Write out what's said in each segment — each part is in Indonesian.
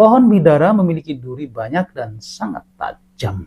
Pohon bidara memiliki duri banyak dan sangat tajam.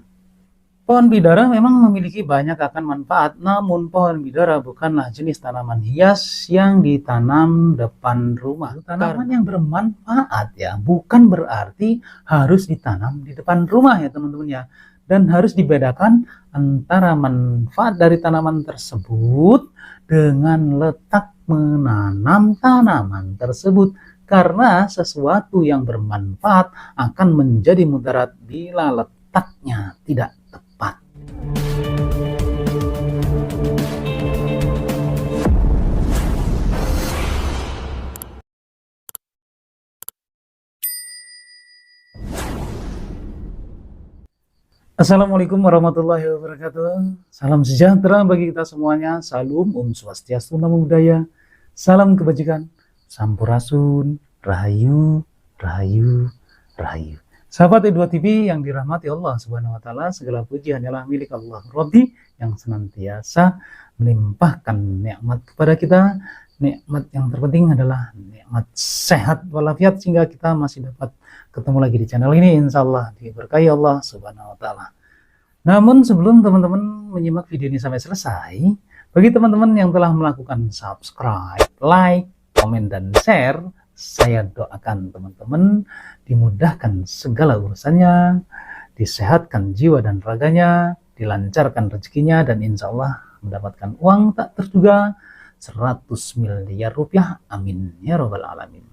Pohon bidara memang memiliki banyak akan manfaat, namun pohon bidara bukanlah jenis tanaman hias yang ditanam depan rumah. Tanaman yang bermanfaat ya, bukan berarti harus ditanam di depan rumah ya teman-teman ya. Dan harus dibedakan antara manfaat dari tanaman tersebut dengan letak menanam tanaman tersebut. Karena sesuatu yang bermanfaat akan menjadi mudarat bila letaknya tidak tepat. Assalamualaikum warahmatullahi wabarakatuh. Salam sejahtera bagi kita semuanya. Salam Om Swastiastu, Namo Buddhaya. Salam kebajikan. Sampurasun, Rahayu, Rahayu, Rahayu. Sahabat E2 TV yang dirahmati Allah Subhanahu wa taala, segala puji hanyalah milik Allah Rabbi yang senantiasa melimpahkan nikmat kepada kita. Nikmat yang terpenting adalah nikmat sehat walafiat, sehingga kita masih dapat ketemu lagi di channel ini, insya Allah diberkahi Allah Subhanahu wa taala. Namun sebelum teman-teman menyimak video ini sampai selesai, bagi teman-teman yang telah melakukan subscribe, like, komen, dan share, saya doakan teman-teman dimudahkan segala urusannya, disehatkan jiwa dan raganya, dilancarkan rezekinya, dan insya Allah mendapatkan uang tak terduga 100 miliar rupiah. Amin ya robbal alamin.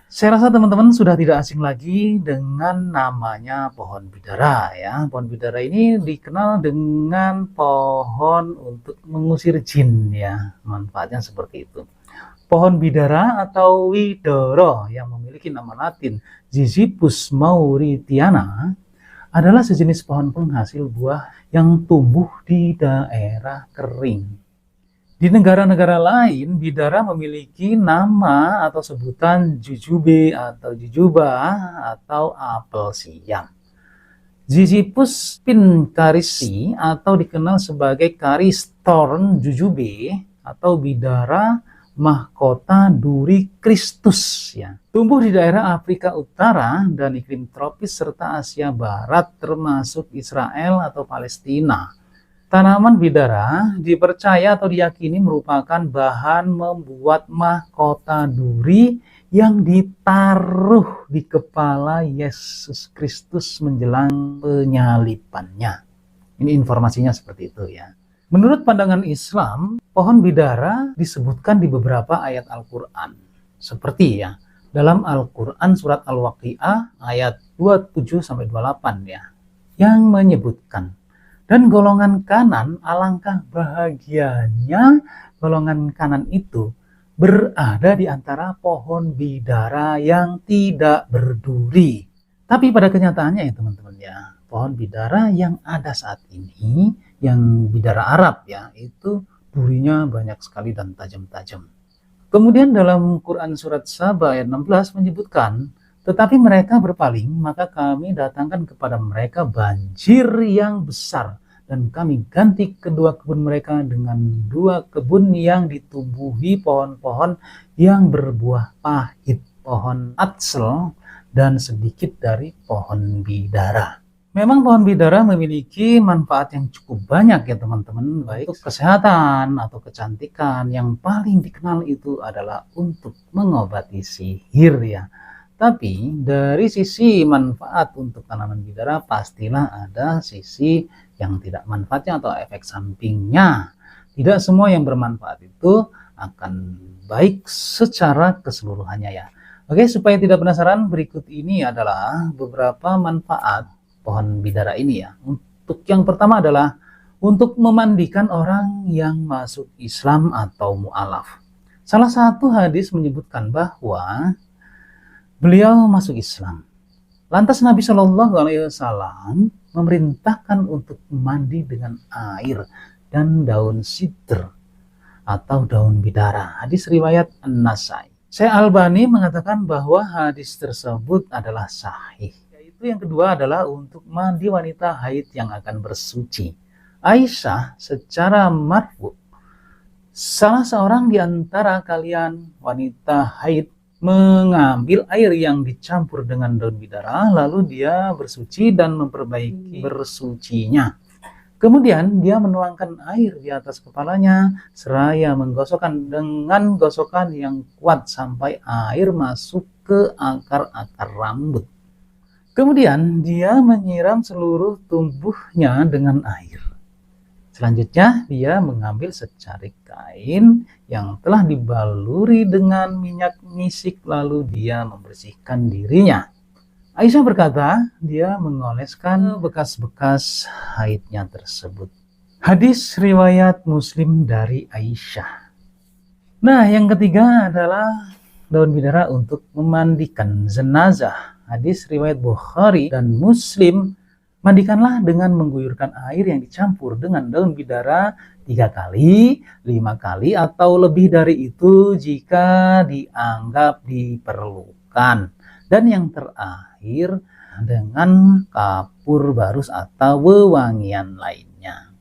Saya rasa teman-teman sudah tidak asing lagi dengan namanya pohon bidara ya. Pohon bidara ini dikenal dengan pohon untuk mengusir jin ya. Manfaatnya seperti itu. Pohon bidara atau widoro yang memiliki nama latin Ziziphus mauritiana adalah sejenis pohon penghasil buah yang tumbuh di daerah kering. Di negara-negara lain, bidara memiliki nama atau sebutan jujube atau jujuba atau apel siam. Ziziphus pincarisi atau dikenal sebagai Caris thorn jujube atau bidara mahkota duri Kristus ya. Tumbuh di daerah Afrika Utara dan iklim tropis serta Asia Barat termasuk Israel atau Palestina. Tanaman bidara dipercaya atau diyakini merupakan bahan membuat mahkota duri yang ditaruh di kepala Yesus Kristus menjelang penyalibannya. Ini informasinya seperti itu ya. Menurut pandangan Islam, pohon bidara disebutkan di beberapa ayat Al-Quran. Seperti ya, dalam Al-Quran surat Al-Waqi'ah ayat 27-28 ya, yang menyebutkan, dan golongan kanan, alangkah bahagianya golongan kanan itu berada di antara pohon bidara yang tidak berduri. Tapi pada kenyataannya ya teman-teman ya, pohon bidara yang ada saat ini, yang bidara Arab ya, itu durinya banyak sekali dan tajam-tajam. Kemudian dalam Quran surat Saba ayat 16 menyebutkan, tetapi mereka berpaling, maka kami datangkan kepada mereka banjir yang besar, dan kami ganti kedua kebun mereka dengan dua kebun yang ditumbuhi pohon-pohon yang berbuah pahit, pohon atsel, dan sedikit dari pohon bidara. Memang pohon bidara memiliki manfaat yang cukup banyak ya teman-teman, baik untuk kesehatan atau kecantikan. Yang paling dikenal itu adalah untuk mengobati sihir ya. Tapi dari sisi manfaat untuk tanaman bidara pastilah ada sisi yang tidak manfaatnya atau efek sampingnya. Tidak semua yang bermanfaat itu akan baik secara keseluruhannya ya. Oke, supaya tidak penasaran, berikut ini adalah beberapa manfaat pohon bidara ini ya. Untuk yang pertama adalah untuk memandikan orang yang masuk Islam atau mu'alaf. Salah satu hadis menyebutkan bahwa beliau masuk Islam. Lantas Nabi Shallallahu Alaihi Wasallam memerintahkan untuk mandi dengan air dan daun sidr atau daun bidara. Hadis riwayat An-Nasai. Syekh Albani mengatakan bahwa hadis tersebut adalah sahih. Yang kedua adalah untuk mandi wanita haid yang akan bersuci. Aisyah secara marfu, salah seorang di antara kalian wanita haid mengambil air yang dicampur dengan daun bidara, lalu dia bersuci dan memperbaiki bersucinya. Kemudian dia menuangkan air di atas kepalanya, seraya menggosokkan dengan gosokan yang kuat sampai air masuk ke akar-akar rambut. Kemudian dia menyiram seluruh tubuhnya dengan air. Selanjutnya dia mengambil secarik kain yang telah dibaluri dengan minyak misik, lalu dia membersihkan dirinya. Aisyah berkata, dia mengoleskan bekas-bekas haidnya tersebut. Hadis riwayat Muslim dari Aisyah. Nah, yang ketiga adalah daun bidara untuk memandikan jenazah. Hadis riwayat Bukhari dan Muslim. Mandikanlah dengan mengguyurkan air yang dicampur dengan daun bidara 3 kali, 5 kali, atau lebih dari itu jika dianggap diperlukan. Dan yang terakhir dengan kapur barus atau wewangian lainnya.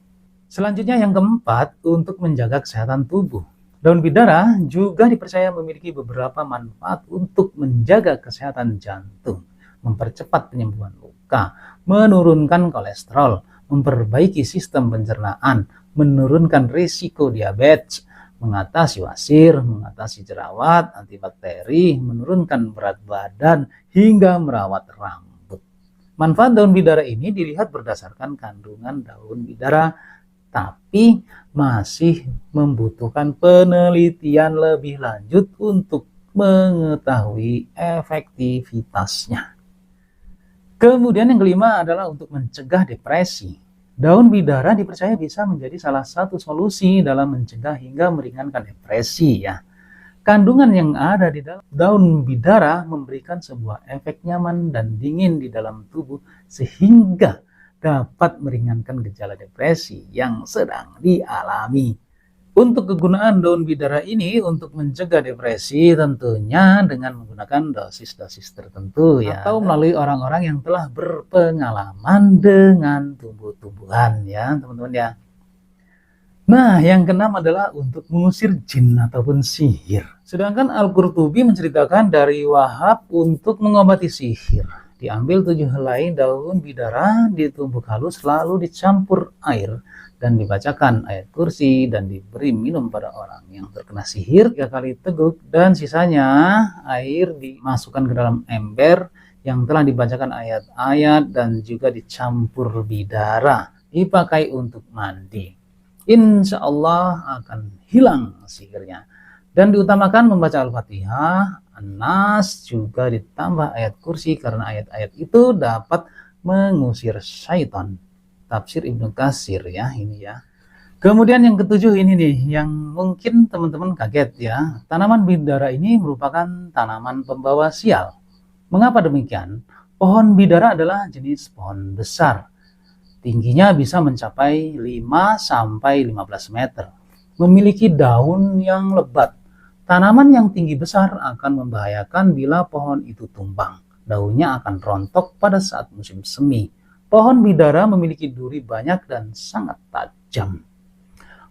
Selanjutnya yang keempat, untuk menjaga kesehatan tubuh. Daun bidara juga dipercaya memiliki beberapa manfaat untuk menjaga kesehatan jantung, mempercepat penyembuhan luka, menurunkan kolesterol, memperbaiki sistem pencernaan, menurunkan risiko diabetes, mengatasi wasir, mengatasi jerawat, antibakteri, menurunkan berat badan, hingga merawat rambut. Manfaat daun bidara ini dilihat berdasarkan kandungan daun bidara, tapi masih membutuhkan penelitian lebih lanjut untuk mengetahui efektivitasnya. Kemudian yang kelima adalah untuk mencegah depresi. Daun bidara dipercaya bisa menjadi salah satu solusi dalam mencegah hingga meringankan depresi ya. Kandungan yang ada di dalam daun bidara memberikan sebuah efek nyaman dan dingin di dalam tubuh sehingga dapat meringankan gejala depresi yang sedang dialami. Untuk kegunaan daun bidara ini untuk mencegah depresi tentunya dengan menggunakan dosis-dosis tertentu ya, atau melalui orang-orang yang telah berpengalaman dengan tumbuh-tumbuhan ya teman-teman ya. Nah, yang keenam adalah untuk mengusir jin ataupun sihir. Sedangkan Al-Qurtubi menceritakan dari Wahab untuk mengobati sihir. Diambil 7 helai daun bidara, ditumbuk halus lalu dicampur air dan dibacakan ayat kursi dan diberi minum pada orang yang terkena sihir 3 kali teguk, dan sisanya air dimasukkan ke dalam ember yang telah dibacakan ayat-ayat dan juga dicampur bidara, dipakai untuk mandi. Insya Allah akan hilang sihirnya. Dan diutamakan membaca Al-Fatihah, An-Nas, juga ditambah ayat kursi karena ayat-ayat itu dapat mengusir syaitan. Tafsir Ibnu Katsir ya ini ya. Kemudian yang ketujuh ini nih yang mungkin teman-teman kaget ya. Tanaman bidara ini merupakan tanaman pembawa sial. Mengapa demikian? Pohon bidara adalah jenis pohon besar. Tingginya bisa mencapai 5-15 meter. Memiliki daun yang lebat. Tanaman yang tinggi besar akan membahayakan bila pohon itu tumbang. Daunnya akan rontok pada saat musim semi. Pohon bidara memiliki duri banyak dan sangat tajam.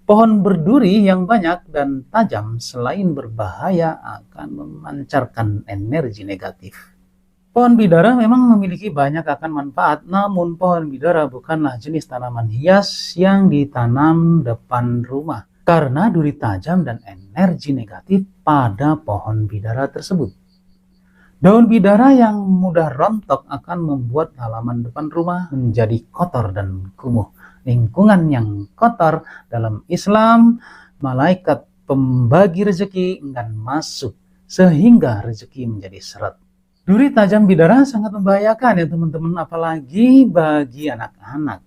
Pohon berduri yang banyak dan tajam selain berbahaya akan memancarkan energi negatif. Pohon bidara memang memiliki banyak akan manfaat, namun pohon bidara bukanlah jenis tanaman hias yang ditanam depan rumah karena duri tajam dan energi negatif pada pohon bidara tersebut. Daun bidara yang mudah rontok akan membuat halaman depan rumah menjadi kotor dan kumuh. Lingkungan yang kotor dalam Islam, malaikat pembagi rezeki enggan masuk sehingga rezeki menjadi seret. Duri tajam bidara sangat membahayakan ya teman-teman, apalagi bagi anak-anak.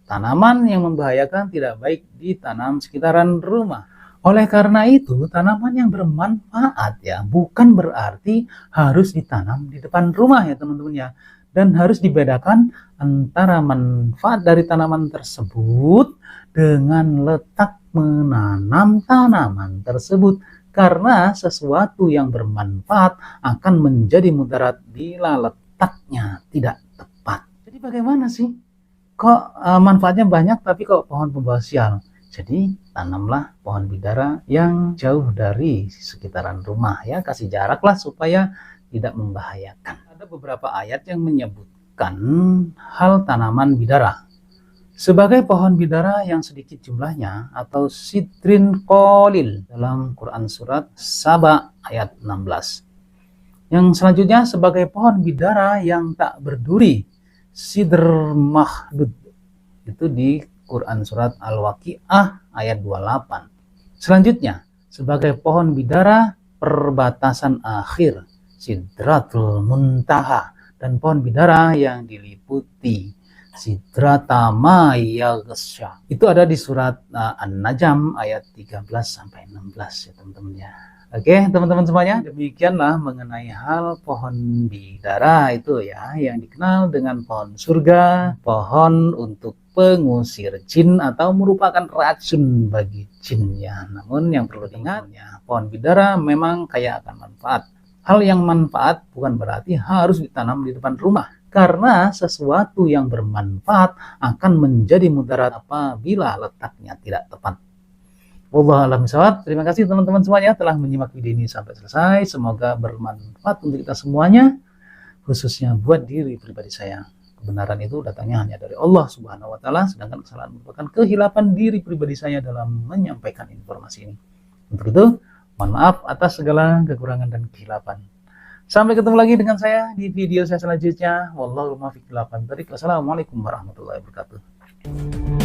Tanaman yang membahayakan tidak baik ditanam sekitaran rumah. Oleh karena itu, tanaman yang bermanfaat ya bukan berarti harus ditanam di depan rumah ya teman-teman ya. Dan harus dibedakan antara manfaat dari tanaman tersebut dengan letak menanam tanaman tersebut. Karena sesuatu yang bermanfaat akan menjadi mudarat bila letaknya tidak tepat. Jadi bagaimana sih? Kok manfaatnya banyak tapi kok pohon pembawa sial? Jadi tanamlah pohon bidara yang jauh dari sekitaran rumah ya, kasih jarak lah supaya tidak membahayakan. Ada beberapa ayat yang menyebutkan hal tanaman bidara sebagai pohon bidara yang sedikit jumlahnya atau sidrin qalil dalam Quran surat Saba ayat 16. Yang selanjutnya sebagai pohon bidara yang tak berduri, sidr mahdud, itu di Quran surat Al-Waqi'ah ayat 28. Selanjutnya sebagai pohon bidara perbatasan akhir, sidratul muntaha, dan pohon bidara yang diliputi sidrata ma yaghsha. Itu ada di surat An-Najm ayat 13 sampai 16 ya teman-teman ya. Oke, teman-teman semuanya, demikianlah mengenai hal pohon bidara itu ya, yang dikenal dengan pohon surga, pohon untuk pengusir jin atau merupakan racun bagi jin ya. Namun yang perlu diingat ya, pohon bidara memang kaya akan manfaat. Hal yang manfaat bukan berarti harus ditanam di depan rumah, karena sesuatu yang bermanfaat akan menjadi mudarat apabila letaknya tidak tepat. Wallahu a'lam bishawab. Terima kasih teman-teman semuanya telah menyimak video ini sampai selesai. Semoga bermanfaat untuk kita semuanya, khususnya buat diri pribadi saya. Kebenaran itu datangnya hanya dari Allah Subhanahu wa taala, sedangkan kesalahan merupakan kehilapan diri pribadi saya dalam menyampaikan informasi ini. Untuk itu, mohon maaf atas segala kekurangan dan kehilapan. Sampai ketemu lagi dengan saya di video saya selanjutnya. Wallahu muwaffiq ila aqwamit thoriq. Wassalamualaikum warahmatullahi wabarakatuh.